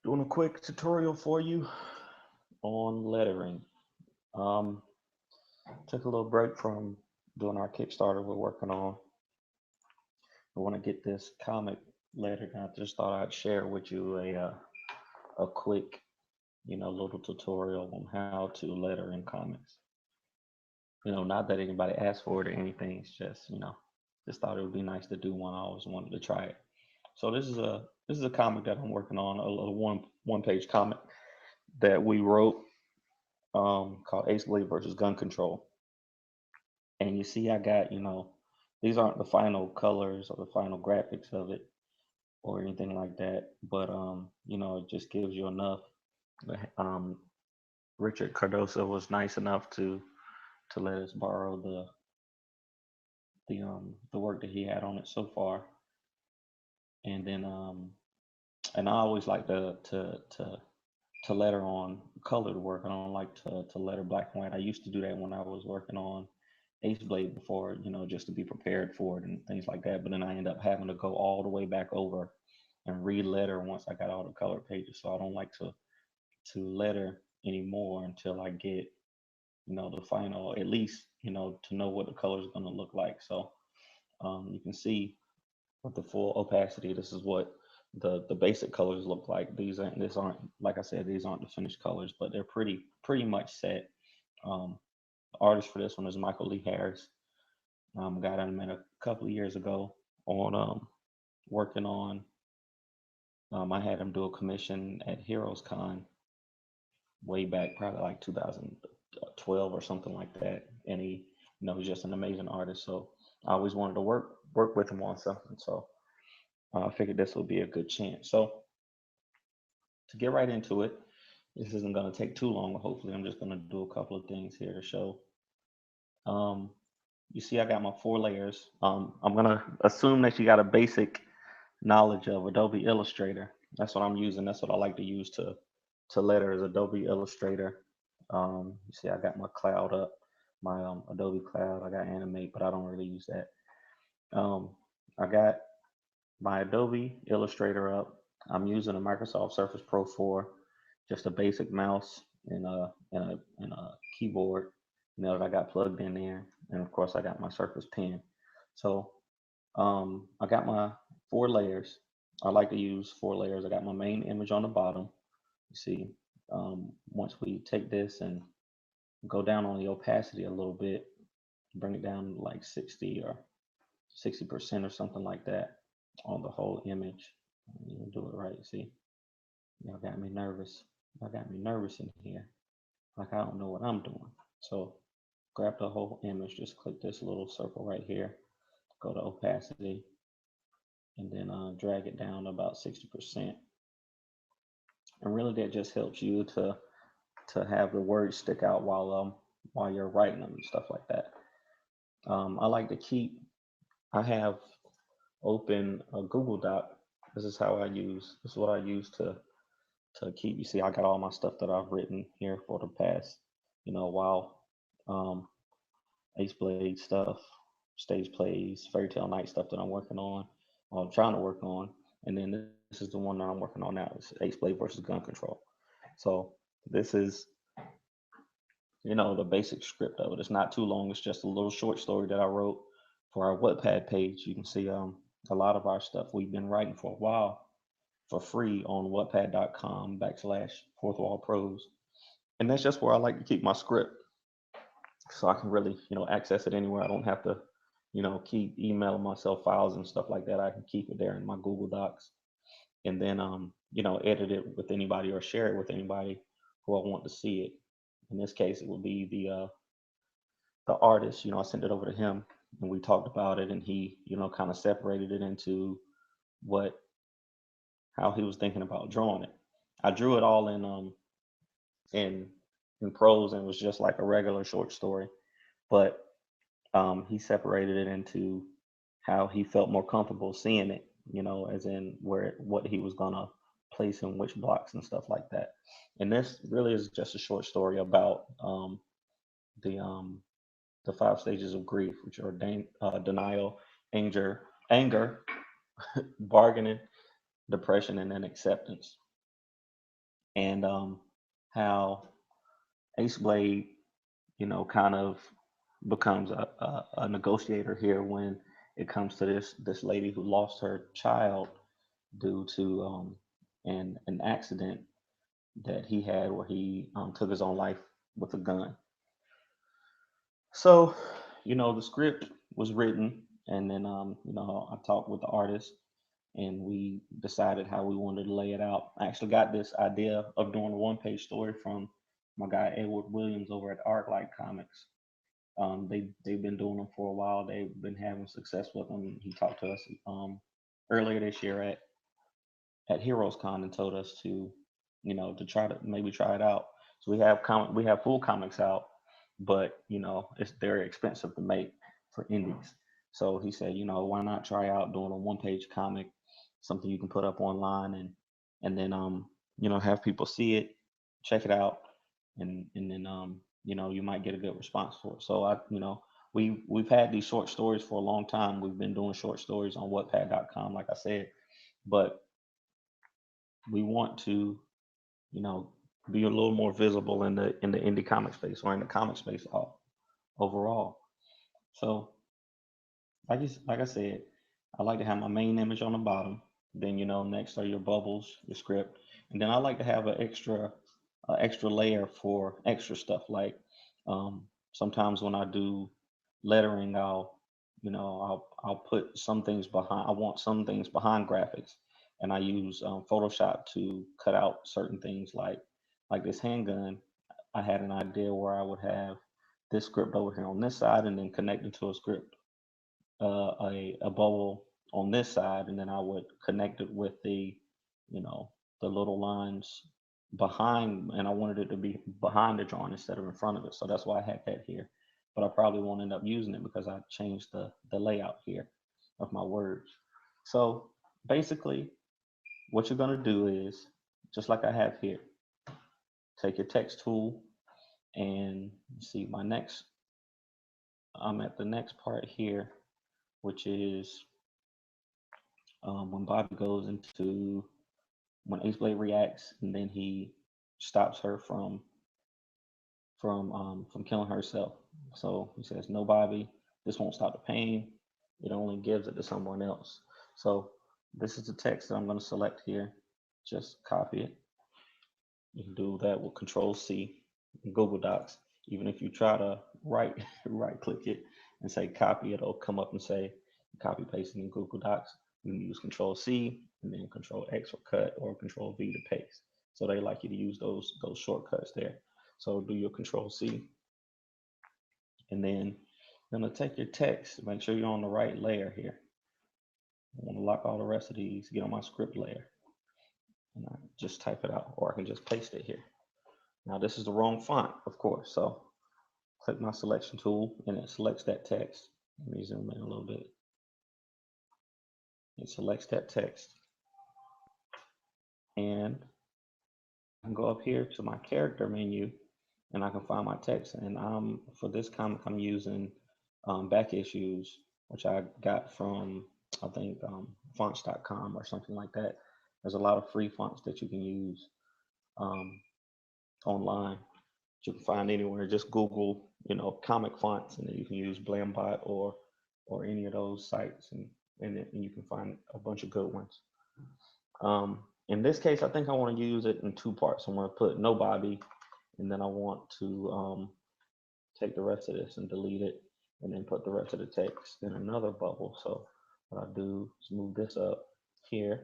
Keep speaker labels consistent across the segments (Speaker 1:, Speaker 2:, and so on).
Speaker 1: Doing a quick tutorial for you on lettering. Um, Took a little break from doing our Kickstarter we're working on. I want to get this comic lettered, and I just thought I'd share with you a quick, little tutorial on how to letter in comics. Not that anybody asked for it or anything. It's just, just thought it would be nice to do one. I always wanted to try it. So this is a comic that I'm working on, a little one page comic that we wrote called Aceblade Vs Gun Control. And you see, I got, these aren't the final colors or the final graphics of it or anything like that, but it just gives you enough. Um, Richard Cardoso was nice enough to let us borrow the work that he had on it so far, and then and I always like to letter on colored work. I don't like to letter black and white. I used to do that when I was working on Aceblade before, just to be prepared for it and things like that. But then I end up having to go all the way back over and re-letter once I got all the color pages. So I don't like to letter anymore until I get, the final, at least, to know what the color is going to look like. So you can see with the full opacity, this is what the basic colors look like. These aren't, like I said, these aren't the finished colors, but they're pretty much set. The artist for this one is Michael Lee Harris. Got him in a couple of years ago on working on. I had him do a commission at Heroes Con way back, probably like 2012 or something like that. And he's just an amazing artist. So I always wanted to work with him on something. So I figured this would be a good chance. So to get right into it, this isn't going to take too long. Hopefully, I'm just going to do a couple of things here to show. Um, you see, I got my 4 layers. I'm going to assume that you got a basic knowledge of Adobe Illustrator. That's what I'm using. That's what I like to use to letter is Adobe Illustrator. You see, I got my cloud up, my Adobe Cloud. I got Animate, but I don't really use that. I got my Adobe Illustrator up. I'm using a Microsoft Surface Pro 4, just a basic mouse and a keyboard, that I got plugged in there, and of course I got my Surface Pen. So I got my 4 layers. I like to use 4 layers. I got my main image on the bottom. You see, once we take this and go down on the opacity a little bit, bring it down to like 60 or 60% or something like that on the whole image. You do it right. See, y'all got me nervous. Y'all got me nervous in here. Like I don't know what I'm doing. So grab the whole image. Just click this little circle right here. Go to opacity, and then drag it down to about 60%. And really, that just helps you to have the words stick out while you're writing them and stuff like that. I like to keep. I have open a Google Doc. This is how I use. This is what I use to keep. You see, I got all my stuff that I've written here for the past, while Ace Blade stuff, stage plays, fairy tale night stuff that I'm working on, or I'm trying to work on, and then this is the one that I'm working on now. It's Ace Blade versus Gun Control. So this is, the basic script of it. It's not too long. It's just a little short story that I wrote for our Wattpad page. You can see a lot of our stuff we've been writing for a while for free on wattpad.com/ Fourth Wall Pros. And that's just where I like to keep my script so I can really, access it anywhere. I don't have to, keep emailing myself files and stuff like that. I can keep it there in my Google Docs and then, edit it with anybody or share it with anybody who I want to see it. In this case, it would be the artist. I sent it over to him and we talked about it, and he, kind of separated it into what how he was thinking about drawing it. I drew it all in in prose, and it was just like a regular short story, but he separated it into how he felt more comfortable seeing it, as in what he was gonna place in which blocks and stuff like that. And this really is just a short story about the um, the 5 stages of grief, which are denial, anger, bargaining, depression, and then acceptance. and how Aceblade, kind of becomes a negotiator here when it comes to this lady who lost her child due to an accident that he had where he took his own life with a gun. So, the script was written, and then I talked with the artist, and we decided how we wanted to lay it out. I actually got this idea of doing a one-page story from my guy Edward Williams over at Arclight Comics. They've been doing them for a while. They've been having success with them. He talked to us earlier this year at Heroes Con and told us to, to try to maybe try it out. So we have full comics out, but it's very expensive to make for indies. So he said, why not try out doing a one-page comic, something you can put up online and then have people see it, check it out, and then you might get a good response for it. So we've had these short stories for a long time. We've been doing short stories on Wattpad.com, like I said, but we want to, you know, be a little more visible in the indie comic space or in the comic space overall. So, like I said, I like to have my main image on the bottom. Then next are your bubbles, your script, and then I like to have an extra layer for extra stuff. Like sometimes when I do lettering, I'll put some things behind. I want some things behind graphics, and I use Photoshop to cut out certain things like this handgun. I had an idea where I would have this script over here on this side, and then connect it to a script, a bubble on this side, and then I would connect it with you know, the little lines behind, and I wanted it to be behind the drawing instead of in front of it. So that's why I had that here. But I probably won't end up using it because I changed the layout here of my words. So basically, what you're gonna do is, just like I have here, take your text tool and see I'm at the next part here, which is when Bobby goes into when Aceblade reacts, and then he stops her from killing herself. So he says, "No, Bobby, this won't stop the pain. It only gives it to someone else." So this is the text that I'm going to select here. Just copy it. You can do that with Control C in Google Docs. Even if you try to right click it and say copy, it'll come up and say copy paste in Google Docs. You can use Control C and then Control X for cut or Control V to paste. So they like you to use those shortcuts there. So do your Control C, and then you're gonna take your text. Make sure you're on the right layer here. I want to lock all the rest of these. Get on my script layer, and I just type it out, or I can just paste it here. Now this is the wrong font, of course. So click my selection tool, and it selects that text. Let me zoom in a little bit. It selects that text, and I can go up here to my character menu, and I can find my text. And for this comic, I'm using back issues, which I got from, I think, fonts.com or something like that. There's a lot of free fonts that you can use um, online. You can find anywhere. Just Google, comic fonts, and then you can use Blambot or any of those sites, and you can find a bunch of good ones. In this case, I think I want to use it in two parts. I want to put no Bobby, and then I want to take the rest of this and delete it, and then put the rest of the text in another bubble. So what I do is move this up here.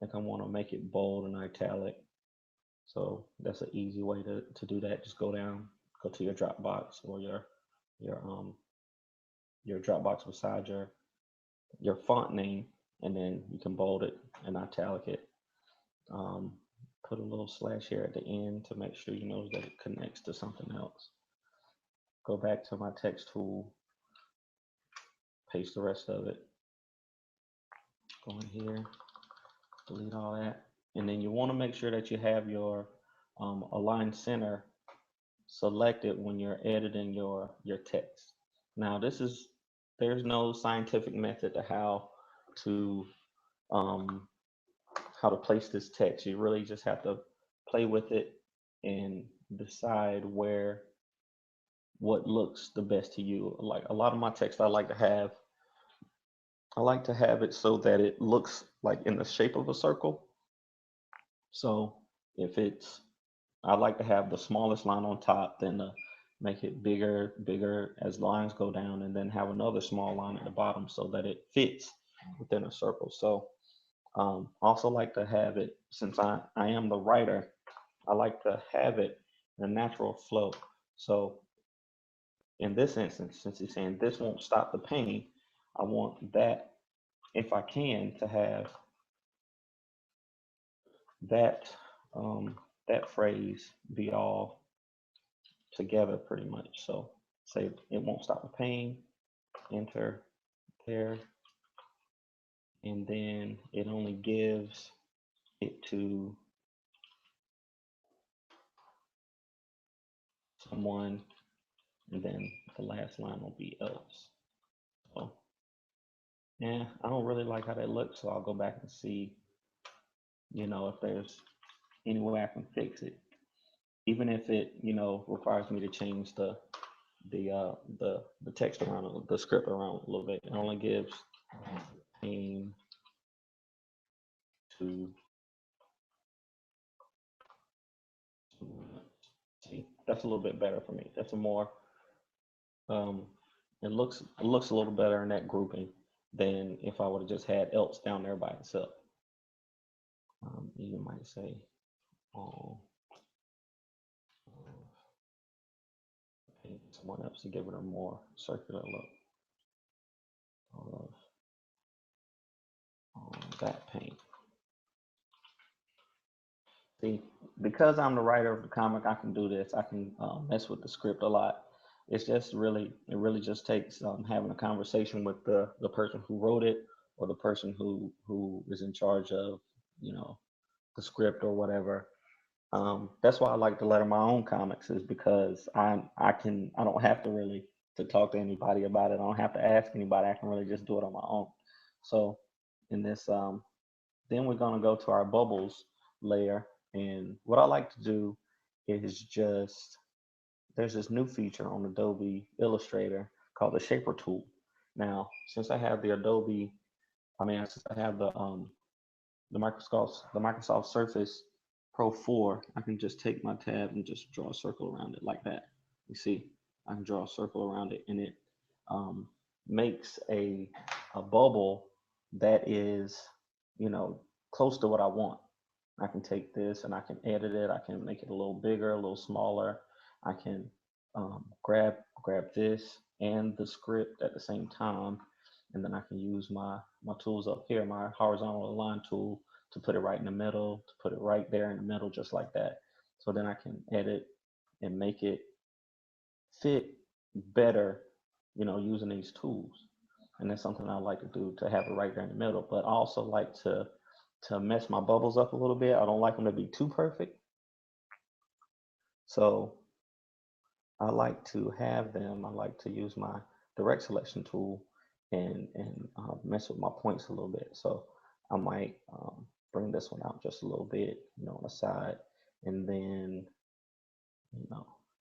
Speaker 1: I think I want to make it bold and italic. So that's an easy way to do that. Just go down, go to your Dropbox or your Dropbox beside your font name, and then you can bold it and italic it. Put a little slash here at the end to make sure you know that it connects to something else. Go back to my text tool, paste the rest of it. Go in here, delete all that. And then you want to make sure that you have your align center selected when you're editing your text. Now there's no scientific method to um, how to place this text. You really just have to play with it and decide what looks the best to you. Like a lot of my text, I like to have it so that it looks like in the shape of a circle. So if it's, I like to have the smallest line on top, then make it bigger as lines go down, and then have another small line at the bottom so that it fits within a circle. So also like to have it, since I am the writer, I like to have it in a natural flow. So in this instance, since he's saying this won't stop the pain, I want that, if I can, to have that that phrase be all together pretty much. So say it won't stop the pain, enter there, and then it only gives it to someone, and then the last line will be else. So yeah, I don't really like how that looks, so I'll go back and see, if there's any way I can fix it, even if it, requires me to change the text around, the script around a little bit. It only gives pain to see. That's a little bit better for me. That's a more um, it looks a little better in that grouping than if I would have just had else down there by itself. You might say, oh, paint someone else to give it a more circular look. That paint. See, because I'm the writer of the comic, I can do this. I can mess with the script a lot. It's just it really just takes having a conversation with the person who wrote it, or the person who is in charge of, the script or whatever. That's why I like to letter my own comics, is because I don't have to really to talk to anybody about it. I don't have to ask anybody. I can really just do it on my own. So in this, then we're gonna go to our bubbles layer, and what I like to do is just, there's this new feature on Adobe Illustrator called the Shaper tool. Now, since I have the since I have the Microsoft Surface Pro 4, I can just take my tab and just draw a circle around it like that. You see, I can draw a circle around it, and it makes a bubble that is, close to what I want. I can take this and I can edit it. I can make it a little bigger, a little smaller. I can grab this and the script at the same time, and then I can use my tools up here, my horizontal align tool, to put it right in the middle, to put it right there in the middle, just like that. So then I can edit and make it fit better, using these tools. And that's something I like to do, to have it right there in the middle. But I also like to mess my bubbles up a little bit. I don't like them to be too perfect. So I like to use my direct selection tool and mess with my points a little bit. So I might bring this one out just a little bit, on the side, and then,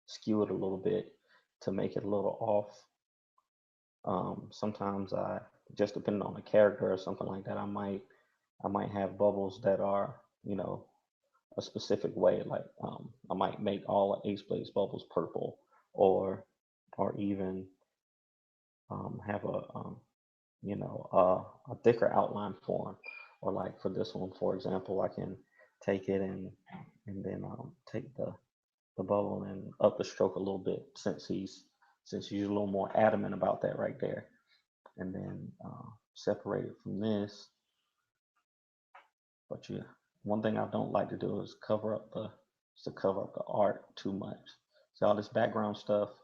Speaker 1: skew it a little bit to make it a little off. Sometimes just depending on the character or something like that, I might have bubbles that are, a specific way. Like I might make all of Aceblade's bubbles purple, or even have a thicker outline for him. Or like for this one, for example, I can take it and then take the bubble and up the stroke a little bit, since he's a little more adamant about that right there, and then separate it from this. But yeah, one thing I don't like to do is cover up the art too much. So all this background stuff,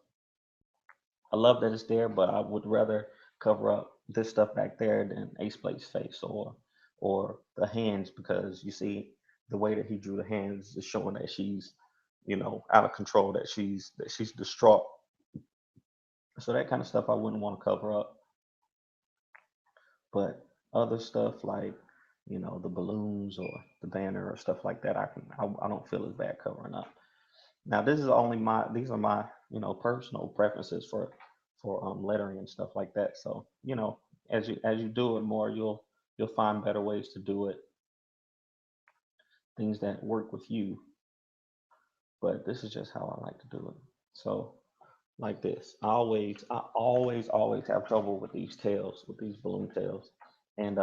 Speaker 1: I love that it's there, but I would rather cover up this stuff back there than Aceblade's face or the hands, because you see the way that he drew the hands is showing that she's, out of control, that she's distraught. So that kind of stuff I wouldn't want to cover up. But other stuff like, you know, the balloons or the banner or stuff like that, I don't feel as bad covering up. Now this is only these are my, you know, personal preferences for lettering and stuff like that. So, you know, as you do it more, you'll find better ways to do it, things that work with you. But this is just how I like to do it. So like this, I always have trouble with these tails, with these balloon tails, and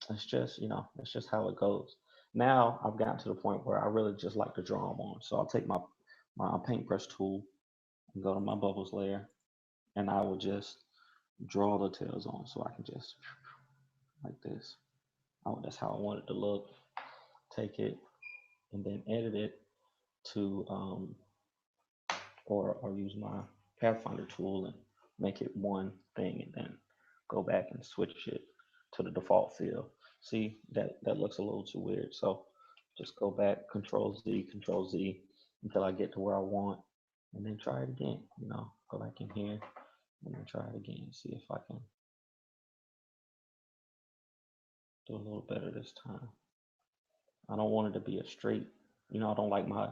Speaker 1: it's just, you know, it's just how it goes. Now I've gotten to the point where I really just like to draw them on. So I'll take my paintbrush tool and go to my bubbles layer, and I will just draw the tails on. So I can just like this. Oh, that's how I want it to look. Take it and then edit it to or use my Pathfinder tool and make it one thing, and then go back and switch it to the default field. See, that looks a little too weird. So just go back, Control Z until I get to where I want, and then try it again. You know, go back in here and then try it again. See if I can do a little better this time. I don't want it to be a straight, you know, I don't like my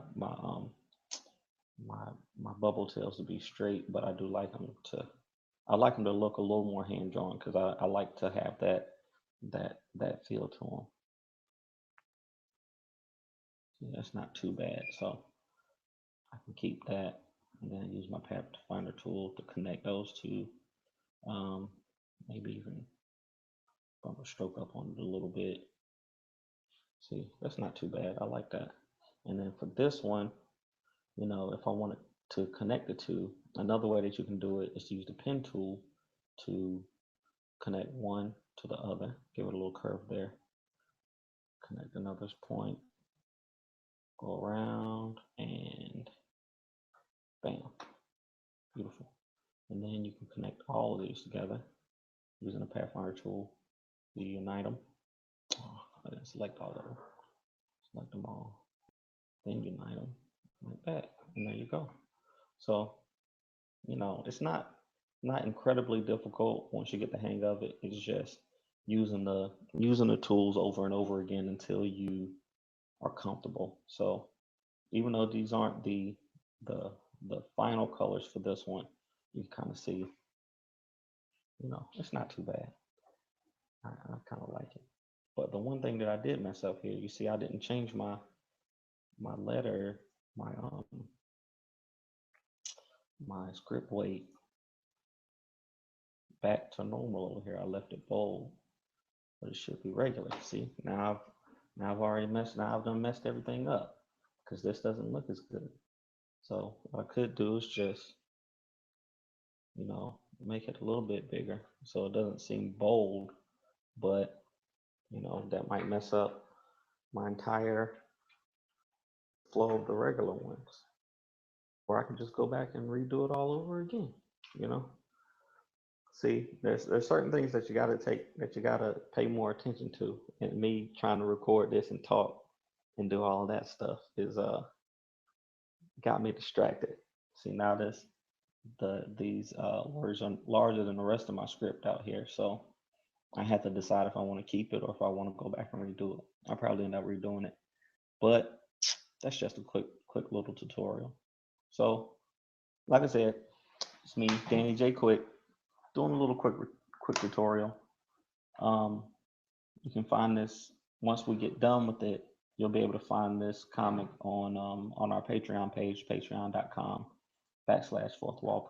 Speaker 1: my bubble tails to be straight, but I do like them to, I like them to look a little more hand drawn because I like to have that feel to them. See, that's not too bad. So I can keep that and then use my Pathfinder tool to connect those two. Um, Maybe even bump a stroke up on it a little bit. See, that's not too bad. I like that. And then for this one, you know, if I wanted to connect the two, another way that you can do it is to use the pen tool to connect one to the other. Give it a little curve there. Connect another point, go around, and bam, beautiful. And then you can connect all of these together using the Pathfinder tool. You unite them. Oh, I didn't select all of them. Select them all. Then unite them like that, and there you go. So, you know, it's not incredibly difficult once you get the hang of it. It's just using the tools over and over again until you are comfortable. So even though these aren't the the final colors for this one, you can kind of see, you know, it's not too bad. I kind of like it. But the one thing that I did mess up here, you see, I didn't change my letter, my script weight back to normal over here. I left it bold, but it should be regular. See, now I've already messed. Now I've done messed everything up because this doesn't look as good. So what I could do is just, you know, make it a little bit bigger so it doesn't seem bold, but you know, that might mess up my entire flow of the regular ones. Or I can just go back and redo it all over again, you know. See, there's certain things that you gotta that you gotta pay more attention to. And me trying to record this and talk and do all of that stuff is got me distracted. See, now these words are larger than the rest of my script out here, so I have to decide if I want to keep it or if I want to go back and redo it. I'll probably end up redoing it, but that's just a quick little tutorial. So, like I said, it's me, Danny J. Quick, doing a little quick tutorial. Um, you can find this once we get done with it. You'll be able to find this comic on our Patreon page, patreon.com/fourthwallpros.